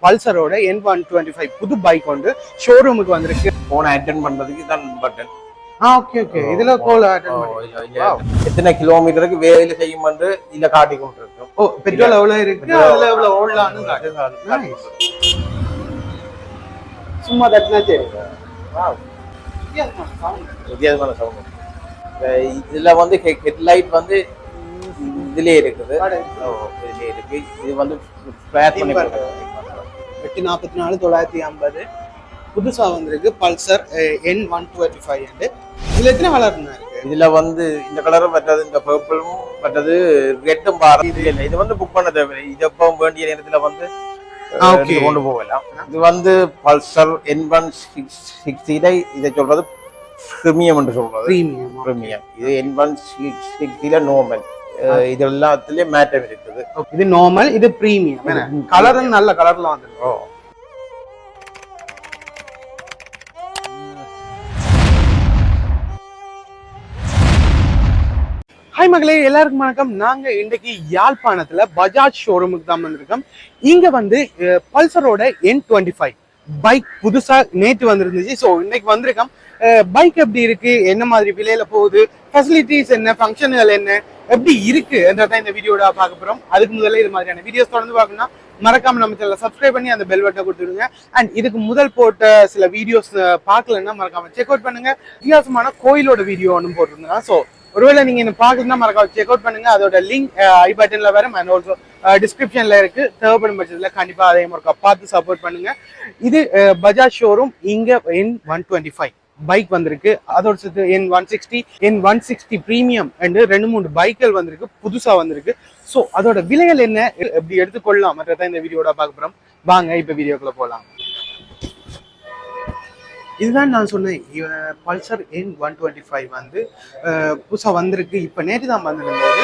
பல்சரோட N125 புது bike வந்து ஷோரூமுக்கு வந்திருக்கு. போனை அட்டெண்ட் பண்றதுக்கு தான் பட்டன். Okay okay. இதுல கால் அட்டெண்ட் பண்ணி எத்தனை கிலோமீட்டருக்கு வேலை செய்யும் என்று இத காட்டி கொண்டிருக்கோம். ஓ பெட்ரோல் எவ்வளவு இருக்கு, அதுல எவ்வளவு ஓடலாம்னு காட்டுது. சும்மா தட்டினா சரி. வித்தியாசமான சவுண்ட். இதுல வந்து ஹெட்லைட் வந்து இதுலயே இருக்குது. இதுலயே இருக்கு. இது வந்து ஃபிளாட் பண்ணி 844 950 புதுசா வந்திருக்கு பல்சர் N125. இதுல எத்தனை கலர் இருக்கு? இதுல வந்து இந்த கலரும் மற்றது இந்த பர்பிளும் மற்றது ரெட்டும் பாருங்க. இல்ல இது வந்து புக் பண்ண தேவை. இது எப்ப வேண்டிய நேரத்துல வந்து கொண்டு போகலாம். இது வந்து பல்சர் N160 இதை சொல்றது பிரீமியம் என்று சொல்றது. பிரீமியம். இது N160 நார்மல். இது எல்லாத்துலயும் மேட்டர் இருக்குது. இது நார்மல், இது பிரீமியம். கலரும் நல்ல கலர்ல வந்துருக்கு. ஹாய் மகளே, எல்லாருக்கும் வணக்கம். நாங்க இன்றைக்கு யாழ்ப்பாணத்துல பஜாஜ் ஷோரூமுக்கு தான் வந்திருக்கோம். இங்க வந்து பல்சரோட N25 பைக் புதுசா நேற்று வந்துருந்துச்சு. ஸோ இன்னைக்கு வந்திருக்கோம். பைக் எப்படி இருக்கு, என்ன மாதிரி விலையில போகுது, ஃபெசிலிட்டிஸ் என்ன, ஃபங்க்ஷன்கள் என்ன, எப்படி இருக்கு என்றதான் இந்த வீடியோட பார்க்க போறோம். அதுக்கு முதல்ல இது மாதிரியான வீடியோஸ் தொடர்ந்து பார்க்கணும்னா மறக்காம நம்ம சேனலை சப்ஸ்கிரைப் பண்ணி அந்த பெல் பட்டனை கொடுத்துருங்க. அண்ட் இதுக்கு முதல் போட்ட சில வீடியோஸ் பார்க்கலன்னா மறக்காம செக் அவுட் பண்ணுங்க. வித்தியாசமான கோயிலோட வீடியோ ஒன்றும் போட்டிருந்தேன். ஸோ ஒருவேளை நீங்க என்ன பார்க்கணும்னா மறக்காம செக் அவுட் பண்ணுங்க. அதோட லிங்க் ஐ பட்டன்ல வரும் அண்ட் ஆல்சோ டிஸ்கிரிப்ஷன்ல இருக்கு. தேவைப்படும் பட்சத்துல கண்டிப்பா அதையும் ஒருக்கா பார்த்து சப்போர்ட் பண்ணுங்க. இது பஜாஜ் ஷோரூம். இங்க N125 பைக் வந்திருக்கு. அதோட சேர்த்து N160 பிரீமியம் அண்ட் 2-3 பைக்கள் வந்திருக்கு, புதுசா வந்திருக்கு. ஸோ அதோட விலைகள் என்ன, எப்படி எடுத்துக்கொள்ளலாம் மற்றதான் இந்த வீடியோட பார்க்க போறோம். வாங்க இப்ப வீடியோக்குள்ள போகலாம். இதுதான் நான் சொன்னேன், பல்சர் N125 வந்து புதுசாக வந்திருக்கு. இப்போ நேற்று தான் வந்திருந்தது.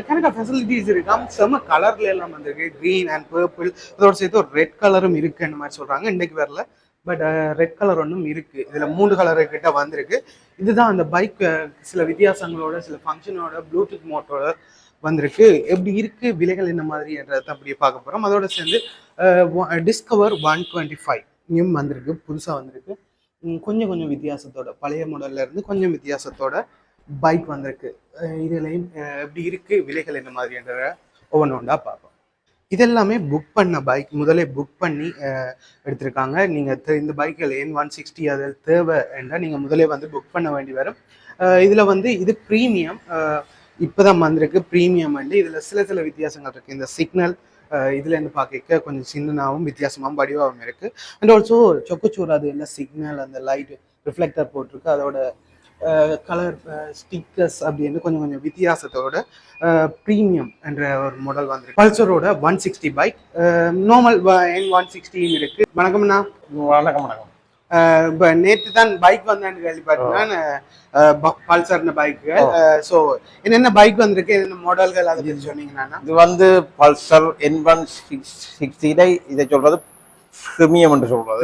கணக்காக ஃபெசிலிட்டிஸ் இருக்காம செம கலர்ல எல்லாம் வந்திருக்கு. க்ரீன் அண்ட் பர்பிள், அதோட சேர்த்து ஒரு ரெட் கலரும் இருக்குன்னு மாதிரி சொல்றாங்க. இன்னைக்கு வரல, பட் ரெட் கலர் ஒன்றும் இருக்கு. இதுல 3 கலர் கிட்ட வந்திருக்கு. இதுதான் அந்த பைக். சில வித்தியாசங்களோட, சில ஃபங்க்ஷனோட, ப்ளூடூத் மோட்டரோட வந்திருக்கு. எப்படி இருக்கு, விலைகள் என்ன மாதிரி என்றதை அப்படியே பார்க்க போறோம். அதோட சேர்ந்து டிஸ்கவர் 125 வந்திருக்கு, புதுசா வந்திருக்கு. கொஞ்சம் வித்தியாசத்தோட, பழைய மாடல்ல இருந்து கொஞ்சம் வித்தியாசத்தோட பைக் வந்திருக்கு. இதுலையும் எப்படி இருக்கு, விலைகள் என்ன மாதிரி என்ற ஒவ்வொன்றா பார்ப்போம். இதெல்லாமே புக் பண்ண பைக், முதலே புக் பண்ணி எடுத்திருக்காங்க. நீங்க இந்த பைக்கில் N160 அதில் தேவை என்றால் நீங்க முதலே வந்து புக் பண்ண வேண்டி வரும். இதுல வந்து இது பிரீமியம், இப்போதான் வந்திருக்கு பிரீமியம். வந்து இதுல சில வித்தியாசங்கள் இருக்கு. இந்த சிக்னல் இதுல இருந்து பார்க்க கொஞ்சம் சின்னனாகவும் வித்தியாசமாகவும் வடிவாகவும் இருக்கு. அண்ட் ஆல்சோ சொக்கச்சோறு அது எல்லாம் சிக்னல், அந்த லைட் ரிஃப்ளெக்டர் போட்டிருக்கு. அதோட கலர் ஸ்டிக்கர்ஸ் அப்படின்னு கொஞ்சம் வித்தியாசத்தோட பிரீமியம் என்ற ஒரு மாடல் வந்திருக்கு. பல்சரோட 160 பைக். நார்மல் N160 இருக்கு. வணக்கம்ண்ணா. வணக்கம் வணக்கம். இப்போ நேற்று தான் பைக் வந்தான்னு கேள்விப்பட்டேன், பல்சர்ன பைக்குகள். ஸோ என்னென்ன பைக் வந்திருக்கு, என்னென்ன மாடல்கள், அதை பற்றி சொன்னீங்கன்னா? இது வந்து பல்சர் N160 இதை சொல்றது பிரீமியம் என்று சொல்றது.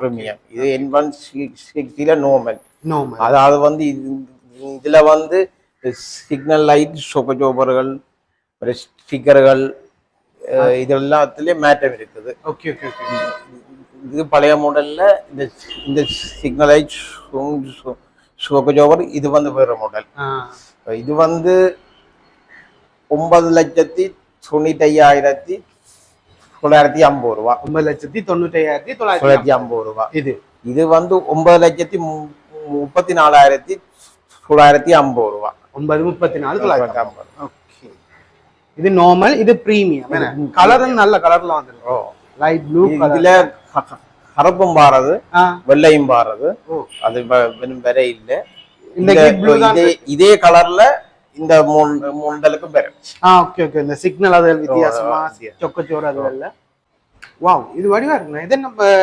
பிரீமியம். இது N160 நார்மல். அதாவது வந்து இதுல வந்து சிக்னல் லைட், சொக்கச்சோபர்கள், ஸ்டிக்கர்கள், இது எல்லாத்துலயும் மேட்டர் இருக்குது. Okay okay okay. இது பழைய மாடல்ல இந்த சிக்னல் லைட், சொக்கச்சோபர், இது வந்து வேற மாடல். இது வந்து 9,95,950 ரூபா. 9,95,950 ரூபா. இது வந்து 9,34,950 ரூபா. 9,34,950. ஓகே. இது நார்மல், இது பிரீமியம். கலரும் நல்ல கலர்ல வந்துருக்கு. லைட் ப்ளூ கலர்ல கருப்பும் பாரது, வெள்ளையும் பாரது. அது வேற இல்ல. இதே கலர்ல இந்த மூண்டலுக்கும் வேற. Okay okay. இந்த சிக்னல் அது வித்தியாசமா, சொக்கச்சோறு அது இல்ல. வாவ், இது வடிவா இருக்கு. இது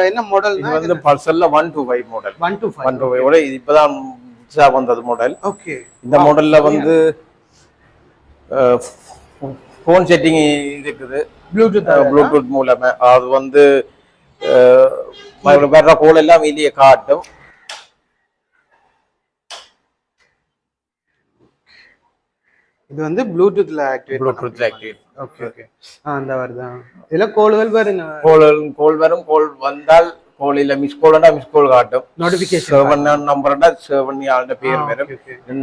என்ன மாடல்? இது வந்து பல்சர்ல 125 மாடல். 125 இப்பதான் வந்தது மாடல். ஓகே. இந்த மாடல்ல வந்து போன் செட்டிங் இருக்குது, ப்ளூடூத் மூலமா. அது வந்து வர்ற கோல் எல்லாம் வெளியே காட்டும். இது வந்து ப்ளூடூத்ல ஆக்டிவேட் ப்ளூடூத்ல ஆக்டிவேட். ஓகே ஓகே அந்த வருதான் இதுல கோல்கள் பாருங்க கோல் வரும். கோல் வந்தால் கோல் இல்ல மிஸ் கோல்னா மிஸ் கோல் காட்டும். நோட்டிபிகேஷன் சேவன் நம்பர்னா சேவன் ஆளுடைய பேர் வரும்.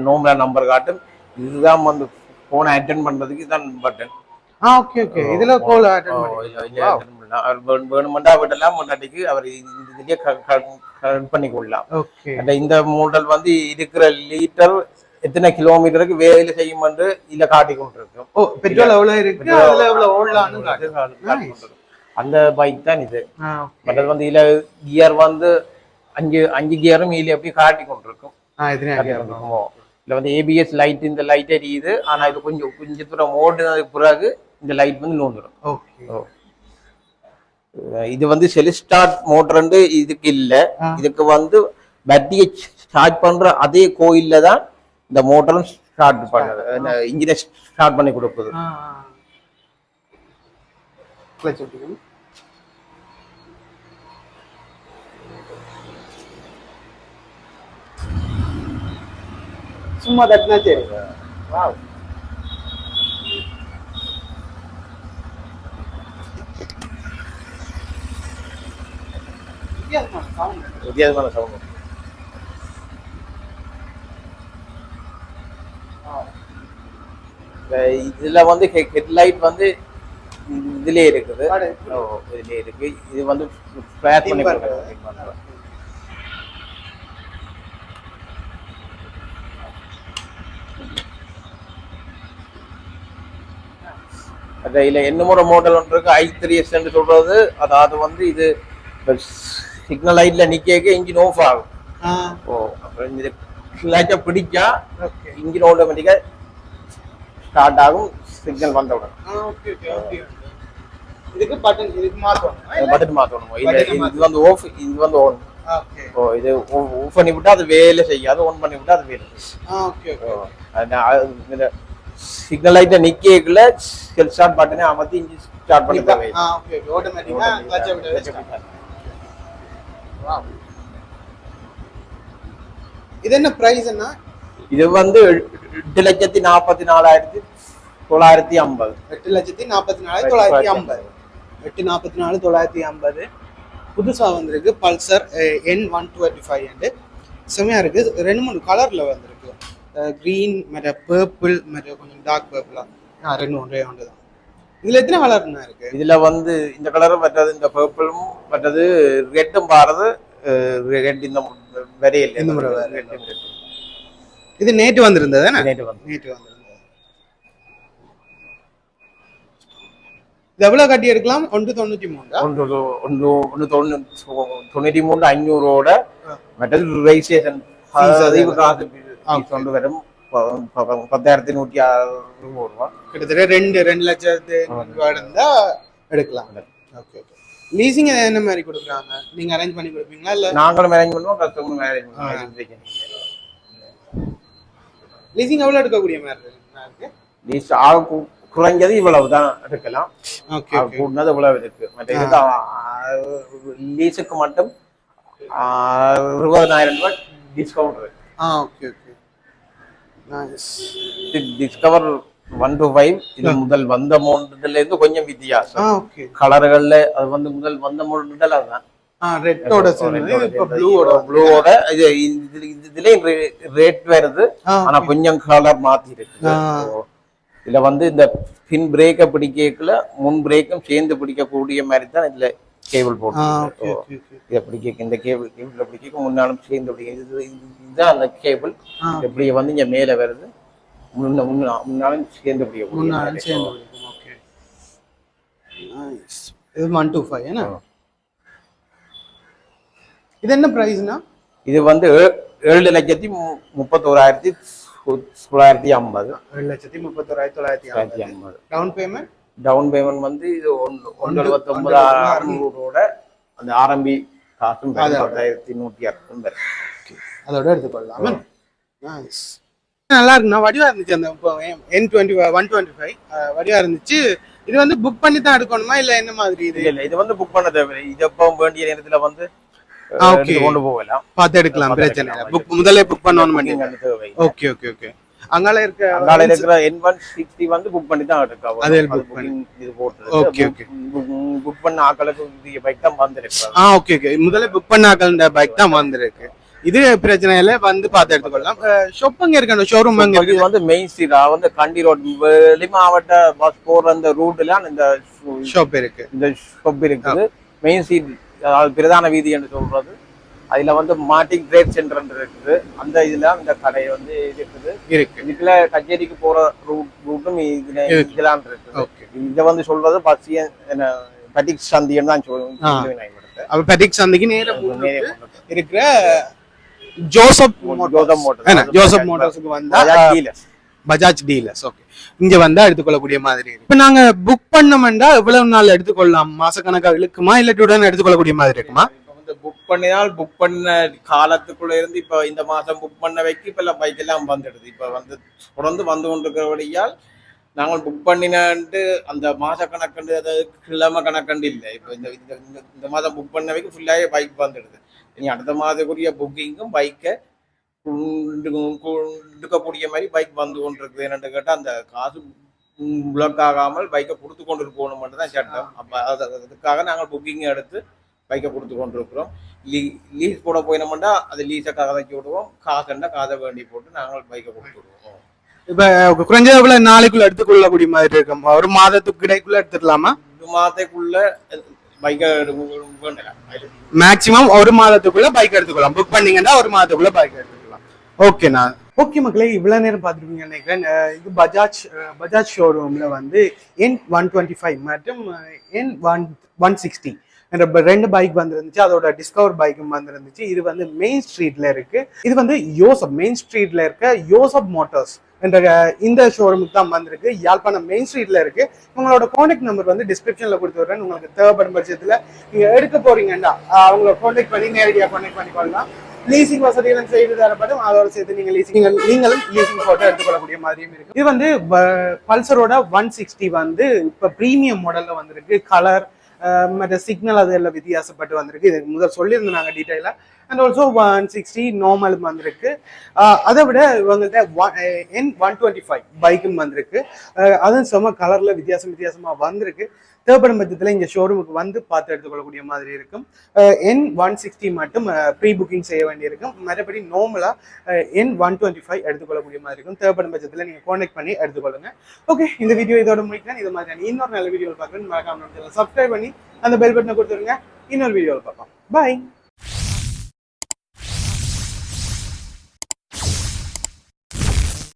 நோம்பல நம்பர் காட்டும். இதுதான் வந்து போனை அட்டென்ட் பண்றதுக்கு இதான் பட்டன். ஓகே ஓகே இதுல கோல் அட்டென்ட் வேணுமெண்டா விடலாம், முன்னாடிக்கு அவர் இதுலயே கனெக்ட் பண்ணி கொள்ளலாம். ஓகே இந்த மாடல் வந்து இருக்கிற லீட்டர் எத்தனை கிலோமீட்டருக்கு வேலை செய்யும் என்று இதுல காட்டி கொண்டிருக்கும். ஓ பெட்ரோல் எவ்வளவு இருக்கு அதுல எவ்வளவு ஓடலாம்னு காட்டி. அந்த பைக் தான் இது. மற்றது வந்து இதுல கியர் வந்து அஞ்சு கியரும் இதுல எப்படி காட்டி கொண்டிருக்கும். இதுல வந்து ஏபிஎஸ் லைட், இந்த லைட் எரியுது. ஆனா இது கொஞ்சம் தூரம் ஓடுனதுக்கு பிறகு இந்த லைட் வந்து நோந்துடும். இது வந்து செலிஸ்டார்ட் மோட்டர் இதுக்கு இல்ல. இதுக்கு வந்து பேட்டரியை சார்ஜ் பண்ற அதே கோயில்ல தான் இந்த மோட்டரும் ஸ்டார்ட் பண்ணுது, இன்ஜினை ஸ்டார்ட் பண்ணி கொடுக்குது. சும்மா தட்டினா சரி. வித்தியாசமான சவுண்ட். இதுல வந்து ஹெட்லைட் வந்து இதுலயே இருக்குது. இதுலயே இருக்கு. இது வந்து ஃபிளாஷ் பண்ணி கொடுக்குறது. இதுல என்னமோட மாடல் ஒன்று இருக்கு, i3s என்று சொல்றது. அதாவது வந்து இது சிக்னல் லைட்ல நிக்க இன்ஜின் ஆஃப் ஆகும். அப்புறம் இது லைட்டை பிடிச்சா இன்ஜின் ஆட்டோமேட்டிக்கா ஸ்டார்ட் ஆகும், சிக்னல் வந்தவுடன். இதுக்கு பட்டன் மாத்தணும். இது வந்து ஆஃப், இது வந்து ஆன். இது ஆஃப் பண்ணி விட்டா அது வேலை செய்யாது, ஆன் பண்ணி விட்டா அது வேலை செய்யும். சிக்னல் லைட்ல நிக்கல செல் ஸ்டார்ட் பட்டனே அமர்த்தி இன்ஜின் ஸ்டார்ட் பண்ணி தேவை. இது என்ன பிரைஸ் என்ன? இது வந்து 8,44,950. 8,44,950. 8,44,950 புதுசா வந்திருக்கு பல்சர் N125. செமையா இருக்கு. 2-3 கலர்ல வந்திருக்கு. கிரீன் மற்ற பர்பிள் மற்ற கொஞ்சம் டார்க் பர்பிளா. ஒன்றே தான். இதுல எத்தனை கலர்னா இருக்கு? இதுல வந்து இந்த கலரும் மற்றது இந்த பர்பிளும் மற்றது ரெட்டும் பாரது. ரெட் இந்த வரையில் இந்த முறை இது நேற்று வந்திருந்தது. நேற்று வந்திருந்தது. இது எவ்வளவு கட்டி எடுக்கலாம்? 193 500ஓட மற்றது ரெஜிஸ்ட்ரேஷன் கொண்டு வரும் 10,160 ரூபா. கிட்டத்தட்ட 2 லட்சத்து இருந்தா எடுக்கலாம். Okay okay. லீசிங் என்ன மாதிரி கொடுக்குறாங்க? நீங்க அரேஞ்ச் பண்ணி கொடுப்பீங்களா இல்ல நாங்களும் அரேஞ்ச் பண்ணுவோம், கஸ்டமரும் அரேஞ்ச் பண்ணுவோம். லீசிங் எவ்வளவு எடுக்கக்கூடிய மாதிரி இருக்கு? லீஸ் குறைஞ்சது இவ்வளவுதான் எடுக்கலாம். கூடது இவ்வளவு இருக்கு. மற்ற இதுக்கு லீஸுக்கு மட்டும் 20,000 ரூபாய் டிஸ்கவுண்ட் இருக்கு. Okay okay. நைஸ். டிஸ்கவர் 125 இது முதல் வந்த மாடல்ல இருந்து கொஞ்சம் வித்தியாசம். ஓகே. கலர்கள்ல அது வந்து முதல் வந்த மாடல் அதுதான். ரெட்டோட சேர்ந்து இப்ப ப்ளூவோட இதுல ரேட் வருது. ஆனா கொஞ்சம் கலர் மாத்தி இருக்கு. இதுல வந்து இந்த பின் பிரேக்கை பிடிக்கல முன் பிரேக்கும் சேர்ந்து பிடிக்கக்கூடிய மாதிரி தான் இதுல கேபிள் போட்டு. இதை பிடிக்க இந்த கேபிள் பிடிக்க முன்னாலும் சேர்ந்து பிடிக்க. இதுதான் அந்த கேபிள் எப்படி வந்து இங்க மேல வருது. முன்னாலும் சேர்ந்து பிடிக்க. இது 125 என்ன? இது என்ன பிரைஸ்னா? இது வந்து 7,31,950. 7,31,950. டவுன் பேமெண்ட் வந்து இது 1,79,600 அந்த ஆரம்பி காசும் 10,160 அதோட எடுத்துக்கொள்ளலாம். நல்லா இருக்குண்ணா. வடிவா இருந்துச்சு அந்த N125 வடிவா இருந்துச்சு. இது வந்து புக் பண்ணி தான் எடுக்கணுமா இல்ல என்ன மாதிரி? இது வந்து புக் பண்ண தேவையில்லை. இது எப்போ வேண்டிய நேரத்துல வந்து கொண்டு போகலாம், பார்த்து எடுக்கலாம். பிரச்சனை இல்லை. முதல்ல புக் பண்ணணும். Okay okay okay. அங்கால அங்கால இருக்கிற N160 வந்து புக் பண்ணி தான் எடுக்க அது இது போட்டு ஓகே ஓகே புக் பண்ண ஆட்களுக்கு இந்த பைக் தான் வந்திருக்கு. ஓகே ஓகே முதல்ல புக் பண்ண ஆட்கள் பைக் தான் வந்திருக்கு. இது பிரச்சனை இல்லை, வந்து பார்த்து எடுத்துக்கொள்ளலாம். ஷாப் அங்க இருக்கு, அந்த ஷோரூம் அங்க இது வந்து மெயின் ஸ்ட்ரீட் வந்து கண்டி ரோட் வெளி மாவட்ட பஸ் போற அந்த ரூட்ல இந்த ஷாப் இருக்கு. இந்த ஷாப் இருக்குது மெயின் ஸ்ட்ரீட், அதாவது பிரதான வீதி என்று சொல்றது. அதுல வந்து மார்டின் ட்ரேட் சென்டர் இருக்குது. அந்த இதுல அந்த கடை வந்து இருக்குது. இதுல கச்சேரிக்கு போற ரூட்டும் இதுல இதெல்லாம் இருக்குது. இத வந்து சொல்றது பட்டிக் சந்தின்னு தான் சொல்லுவேன். அப்ப பட்டிக் சந்திக்கு நேரா இருக்கிற ஜோசப் மோட்டார்ஸ்க்கு வந்தா பஜாஜ் டீலர்ஸ். ஓகே, இங்க வந்தா எடுத்துக்கொள்ளக்கூடிய மாதிரி. இப்ப நாங்க புக் பண்ணோம்னா எவ்வளவு நாள் எடுத்துக்கொள்ளலாம்? மாசக்கணக்கா இழுக்குமா இல்ல உடனே எடுத்துக்கொள்ளக்கூடிய மாதிரி இருக்குமா? புக் பண்ணினால் புக் பண்ண காலத்துக்குள்ள இருந்து இப்ப இந்த மாசம் புக் பண்ண வைக்க இப்ப எல்லாம் பைக் எல்லாம் வந்துடுது. இப்ப வந்து தொடர்ந்து வந்து கொண்டிருக்கிறபடியால் நாங்கள் புக் பண்ணினான்ட்டு அந்த மாச கணக்கண்டு அதாவது கிழமை கணக்கண்டு இல்லை. இப்போ இந்த மாதம் புக் பண்ண வைக்க ஃபுல்லாகவே பைக் வந்துடுது. இனி அடுத்த மாதக்குரிய புக்கிங்கும் பைக்கை கொடுக்கக்கூடிய மாதிரி பைக் வந்து கொண்டிருக்குது. என்னென்னு கேட்டால் அந்த காசு பிளாக் ஆகாமல் பைக்கை கொடுத்து கொண்டு இருக்கணும் மட்டும் தான் சட்டம். அப்போ அதுக்காக நாங்கள் புக்கிங் எடுத்து பைக்கை கொடுத்து கொண்டு இருக்கிறோம். லீஸ் போட போயினோம்னா அது லீஸை கதைச்சி விடுவோம், காசுன்னா காதை வேண்டி போட்டு நாங்கள் பைக்கை கொடுத்து விடுவோம். இப்ப குறைஞ்ச நாளைக்குள்ள எடுத்துக்கொள்ளக்கூடிய மாதிரி இருக்கும். ஒரு மாதத்துக்கு இடைக்குள்ள எடுத்துக்கலாமா? ஒரு மாதத்துக்குள்ள பைக்கை மேக்சிமம் ஒரு மாதத்துக்குள்ள பைக் எடுத்துக்கலாம். புக் பண்ணீங்கன்னா ஒரு மாதத்துக்குள்ள பைக் எடுத்துக்கலாம். ஓகேண்ணா. ஓகே மக்களே, இவ்வளவு நேரம் பார்த்துருப்பீங்க நினைக்கிறேன். இது பஜாஜ் ஷோரூம்ல வந்து N125 மற்றும் N160 ரெண்டு பைக் வந்துருந்துச்சு. அதோட டிஸ்கவர் பைக்கும் வந்துருந்துச்சு. இது வந்து மெயின் ஸ்ட்ரீட்ல இருக்கு. இது வந்து மெயின் ஸ்ட்ரீட்ல இருக்க யோசப் மோட்டார்ஸ் என்ற இந்த ஷோரூமுக்கு தான் வந்திருக்கு. யாழ்ப்பாணம் மெயின் ஸ்ட்ரீட்ல இருக்கு. உங்களோட கான்டாக்ட் நம்பர் வந்து டிஸ்கிரிப்ஷன்ல கொடுத்து விடுறேன். உங்களுக்கு தேவைப்படும் பட்சத்துல நீங்க எடுக்க போறீங்கன்னா அவங்களை கான்டாக்ட் பண்ணி நேரடியாக கான்டாக்ட் பண்ணிக்கொள்ளலாம். லீசிங் வசதிகளும் செய்து தரப்படும். அதோட சேர்த்து நீங்களும் லீசிங் போட்டோ எடுத்துக்கொள்ளக்கூடிய மாதிரியும் இருக்கு. இது வந்து பல்சரோட 160 வந்து இப்ப பிரீமியம் மாடல்ல வந்திருக்கு. கலர் மற்ற சிக்னல் அது எல்லாம் வித்தியாசப்பட்டு வந்திருக்கு. இது முதல் சொல்லியிருந்தோம் நாங்கள் டீட்டெயிலாக. அண்ட் ஆல்சோ 160 நார்மல் வந்திருக்கு. அதை விட இவங்கள்ட்ட N125 பைக்கும் வந்திருக்கு. அதுவும் செம்ம கலர்ல வித்தியாசமா வந்திருக்கு. தேவைப்படும் பட்சத்தில் இங்கே ஷோரூமுக்கு வந்து பார்த்து எடுத்துக்கொள்ளக்கூடிய மாதிரி இருக்கும். N160 மட்டும் ப்ரீ புக்கிங் செய்ய வேண்டியிருக்கும். மற்றபடி நார்மலாக N125 எடுத்துக்கொள்ளக்கூடிய மாதிரி இருக்கும். தேவைப்படும் பட்சத்தில் நீங்கள் கான்டாக்ட் பண்ணி எடுத்துக்கொள்ளுங்க. ஓகே, இந்த வீடியோ இதோட முடிக்கிறேன். இது மாதிரியான இன்னொரு நல்ல வீடியோவில் பார்க்குறேன். மறக்காம சப்ஸ்கிரைப் பண்ணி அந்த பெல் பட்டனை கொடுத்துருங்க. இன்னொரு வீடியோவில் பார்ப்போம். பாய்.